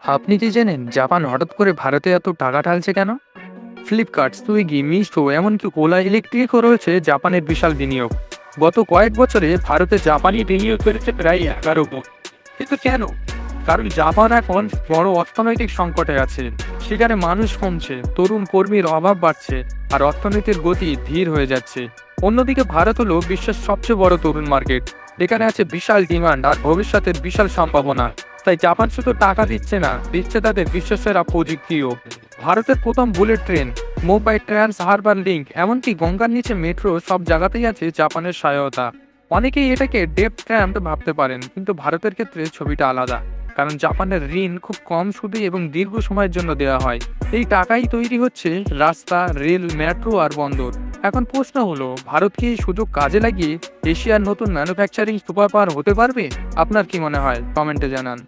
আপনি কি জানেন জাপান হঠাৎ করে ভারতে এত টাকা ঢালছে কেন? ফ্লিপকার্ট, সুইগি, মিশো, এমনকি ওলা ইলেকট্রিকও রয়েছে জাপানের বিশাল বিনিয়োগ। গত কয়েক বছরে ভারতে জাপানি বিনিয়োগ বেড়েছে প্রায় 11 গুণ। কিন্তু কেন? কারণ জাপান এখন বড় অর্থনৈতিক সংকটে আছে। সেখানে মানুষ কমছে, তরুণ কর্মীর অভাব বাড়ছে, আর অর্থনীতির গতি ধীর হয়ে যাচ্ছে। অন্যদিকে ভারত হলো বিশ্বের সবচেয়ে বড় তরুণ মার্কেট। এখানে আছে বিশাল ডিমান্ড আর ভবিষ্যতের বিশাল সম্ভাবনা। তাই জাপান শুধু টাকা দিচ্ছে না, দিচ্ছে তাদের বিশ্বসেরা প্রযুক্তিও। ভারতের প্রথম bullet train, Mumbai trans harbour link, এমনকি গঙ্গার নিচে মেট্রো, সব জায়গাতেই আছে জাপানের সহায়তা। অনেকেই এটাকে ডেপ ট্র্যাম্প ভাবতে পারেন, কিন্তু ভারতের ক্ষেত্রে ছবিটা আলাদা। কারণ জাপানের ঋণ খুব কম সুদে এবং দীর্ঘ সময়ের জন্য দেওয়া হয়। এই টাকাই তৈরি হচ্ছে রাস্তা, রেল, মেট্রো আর বন্দর। এখন প্রশ্ন হলো, ভারত কি এই সুযোগ কাজে লাগিয়ে এশিয়ার নতুন ম্যানুফ্যাকচারিং সুপার পাওয়ার হতে পারবে? আপনার কি মনে হয়? কমেন্টে জানান।